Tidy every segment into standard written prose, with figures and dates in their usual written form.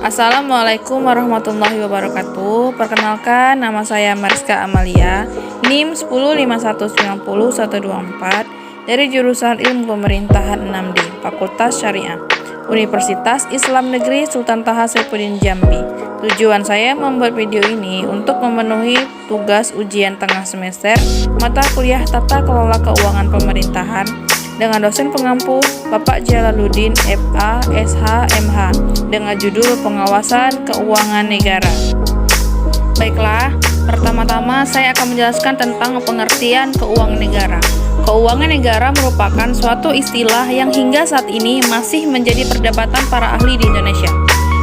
Assalamualaikum warahmatullahi wabarakatuh. Perkenalkan, nama saya Mariska Amalia, NIM 105190124 dari jurusan Ilmu Pemerintahan 6D, Fakultas Syariah, Universitas Islam Negeri Sultan Taha Saifuddin Jambi. Tujuan saya membuat video ini untuk memenuhi tugas ujian tengah semester mata kuliah Tata Kelola Keuangan Pemerintahan dengan dosen pengampu Bapak Jalaluddin FA SH MH dengan judul Pengawasan Keuangan Negara. Baiklah, pertama-tama saya akan menjelaskan tentang pengertian keuangan negara. Keuangan negara merupakan suatu istilah yang hingga saat ini masih menjadi perdebatan para ahli di Indonesia.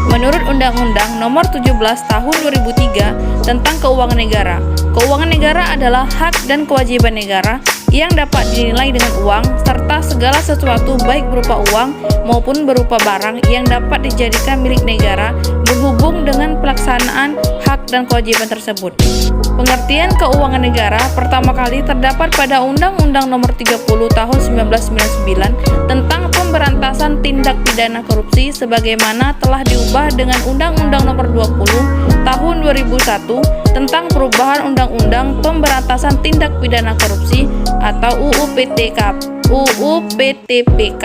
Menurut Undang-Undang Nomor 17 Tahun 2003 tentang Keuangan Negara, keuangan negara adalah hak dan kewajiban negara yang dapat dinilai dengan uang serta segala sesuatu baik berupa uang maupun berupa barang yang dapat dijadikan milik negara berhubung dengan pelaksanaan hak dan kewajiban tersebut. Pengertian keuangan negara pertama kali terdapat pada Undang-Undang Nomor 30 Tahun 1999 tentang pemberantasan tindak pidana korupsi sebagaimana telah diubah dengan Undang-Undang Nomor 20 Tahun 2001 tentang perubahan Undang-Undang Pemberantasan Tindak Pidana Korupsi atau UU-PTPK,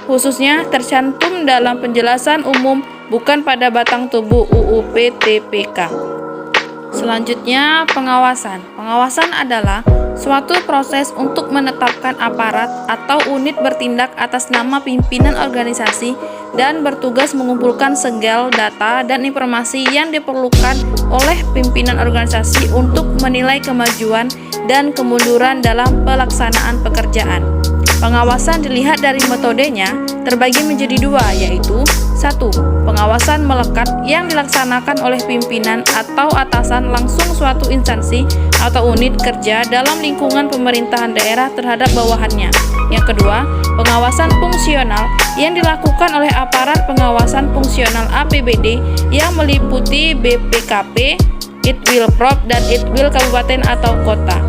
khususnya tercantum dalam penjelasan umum bukan pada batang tubuh UU-PTPK. Selanjutnya, pengawasan. Pengawasan adalah suatu proses untuk menetapkan aparat atau unit bertindak atas nama pimpinan organisasi dan bertugas mengumpulkan segala data dan informasi yang diperlukan oleh pimpinan organisasi untuk menilai kemajuan dan kemunduran dalam pelaksanaan pekerjaan. Pengawasan dilihat dari metodenya terbagi menjadi dua, yaitu 1. Pengawasan melekat yang dilaksanakan oleh pimpinan atau atasan langsung suatu instansi atau unit kerja dalam lingkungan pemerintahan daerah terhadap bawahannya. Yang kedua, pengawasan fungsional yang dilakukan oleh aparat pengawasan fungsional APBD yang meliputi BPKP, Itwilprop, dan Itwil Kabupaten atau Kota.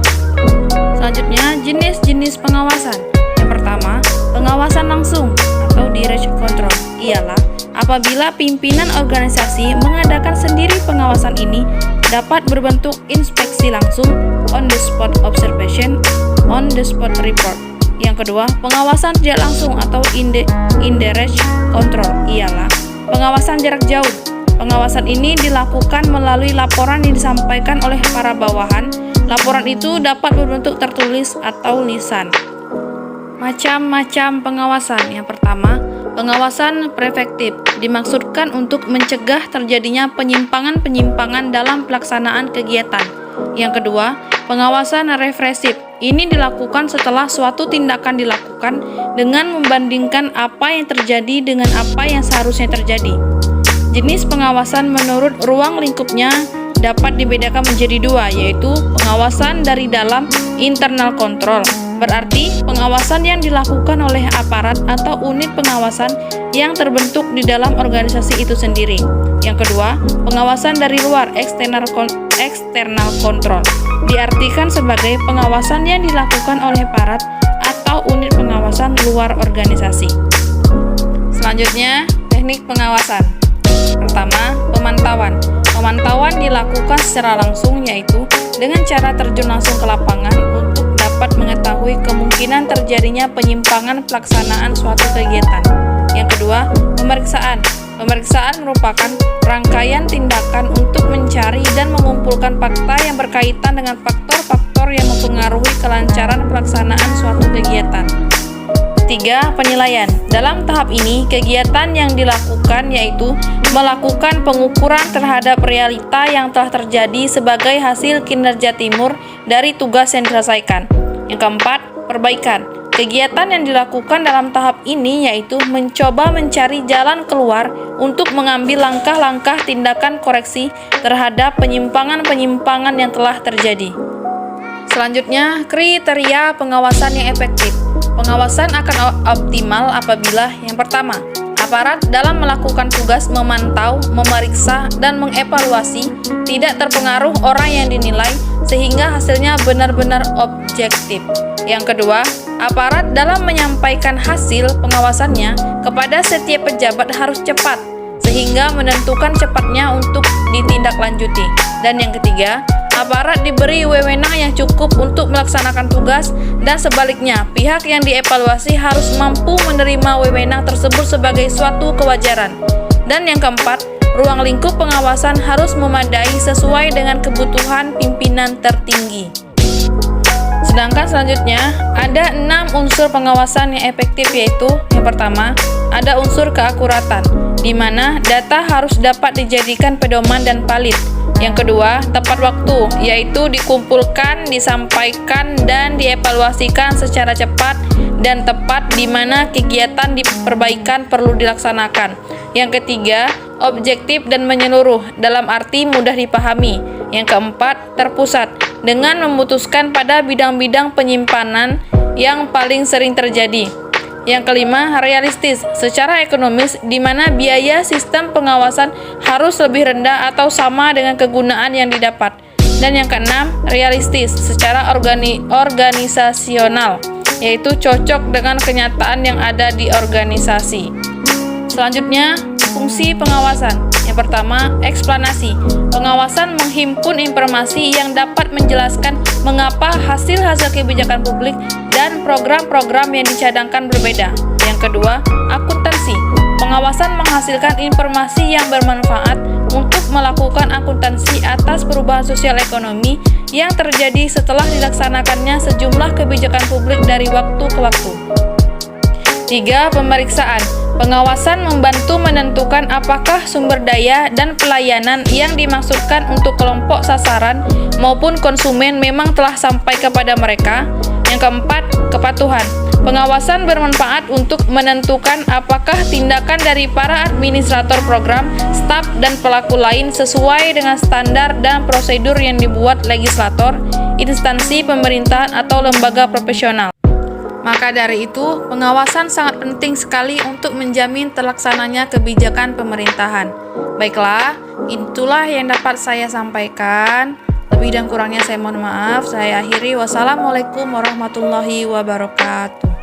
Selanjutnya, jenis-jenis pengawasan. Yang pertama, pengawasan langsung atau direct control ialah apabila pimpinan organisasi mengadakan sendiri. Pengawasan ini dapat berbentuk inspeksi langsung, on the spot observation, on the spot report. Yang kedua, pengawasan tidak langsung atau indirect control ialah pengawasan jarak jauh. Pengawasan ini dilakukan melalui laporan yang disampaikan oleh para bawahan. Laporan itu dapat berbentuk tertulis atau lisan. Macam-macam pengawasan. Yang pertama, pengawasan preventif dimaksudkan untuk mencegah terjadinya penyimpangan-penyimpangan dalam pelaksanaan kegiatan. Yang kedua, pengawasan represif. Ini dilakukan setelah suatu tindakan dilakukan dengan membandingkan apa yang terjadi dengan apa yang seharusnya terjadi. Jenis pengawasan menurut ruang lingkupnya dapat dibedakan menjadi dua, yaitu pengawasan dari dalam internal control. Berarti pengawasan yang dilakukan oleh aparat atau unit pengawasan yang terbentuk di dalam organisasi itu sendiri. Yang kedua, pengawasan dari luar external control. Diartikan sebagai pengawasan yang dilakukan oleh aparat atau unit pengawasan luar organisasi. Selanjutnya, teknik pengawasan. Pertama, pemantauan. Pemantauan dilakukan secara langsung, yaitu dengan cara terjun langsung ke lapangan untuk dapat mengetahui kemungkinan terjadinya penyimpangan pelaksanaan suatu kegiatan. Yang kedua, pemeriksaan. Pemeriksaan merupakan rangkaian tindakan untuk mencari dan mengumpulkan fakta yang berkaitan dengan faktor-faktor yang mempengaruhi kelancaran pelaksanaan suatu kegiatan. Ketiga, penilaian. Dalam tahap ini, kegiatan yang dilakukan yaitu melakukan pengukuran terhadap realita yang telah terjadi sebagai hasil kinerja timur dari tugas yang diselesaikan. Yang keempat, perbaikan. Kegiatan yang dilakukan dalam tahap ini yaitu mencoba mencari jalan keluar untuk mengambil langkah-langkah tindakan koreksi terhadap penyimpangan-penyimpangan yang telah terjadi. Selanjutnya, kriteria pengawasan yang efektif. Pengawasan akan optimal apabila yang pertama, aparat dalam melakukan tugas memantau, memeriksa, dan mengevaluasi tidak terpengaruh orang yang dinilai sehingga hasilnya benar-benar objektif. Yang kedua, aparat dalam menyampaikan hasil pengawasannya kepada setiap pejabat harus cepat sehingga menentukan cepatnya untuk ditindaklanjuti. Dan yang ketiga, aparat diberi wewenang yang cukup untuk melaksanakan tugas, dan sebaliknya, pihak yang dievaluasi harus mampu menerima wewenang tersebut sebagai suatu kewajaran. Dan yang keempat, ruang lingkup pengawasan harus memadai sesuai dengan kebutuhan pimpinan tertinggi. Sedangkan selanjutnya, ada 6 unsur pengawasan yang efektif, yaitu yang pertama, ada unsur keakuratan, di mana data harus dapat dijadikan pedoman dan valid. Yang kedua, tepat waktu, yaitu dikumpulkan, disampaikan, dan dievaluasikan secara cepat dan tepat di mana kegiatan diperbaikan perlu dilaksanakan. Yang ketiga, objektif dan menyeluruh, dalam arti mudah dipahami. Yang keempat, terpusat, dengan memutuskan pada bidang-bidang penyimpanan yang paling sering terjadi. Yang kelima, realistis secara ekonomis, di mana biaya sistem pengawasan harus lebih rendah atau sama dengan kegunaan yang didapat. Dan yang keenam, realistis secara organisasional, yaitu cocok dengan kenyataan yang ada di organisasi. Selanjutnya, fungsi pengawasan. Yang pertama, eksplanasi. Pengawasan menghimpun informasi yang dapat menjelaskan mengapa hasil-hasil kebijakan publik dan program-program yang dicadangkan berbeda. Yang kedua, akuntansi. Pengawasan menghasilkan informasi yang bermanfaat untuk melakukan akuntansi atas perubahan sosial ekonomi yang terjadi setelah dilaksanakannya sejumlah kebijakan publik dari waktu ke waktu. 3. Pemeriksaan. Pengawasan membantu menentukan apakah sumber daya dan pelayanan yang dimaksudkan untuk kelompok sasaran maupun konsumen memang telah sampai kepada mereka. Yang keempat, kepatuhan. Pengawasan bermanfaat untuk menentukan apakah tindakan dari para administrator program, staf, dan pelaku lain sesuai dengan standar dan prosedur yang dibuat legislator, instansi pemerintahan, atau lembaga profesional. Maka dari itu, pengawasan sangat penting sekali untuk menjamin terlaksananya kebijakan pemerintahan. Baiklah, itulah yang dapat saya sampaikan. Lebih dan kurangnya saya mohon maaf. Saya akhiri. Wassalamualaikum warahmatullahi wabarakatuh.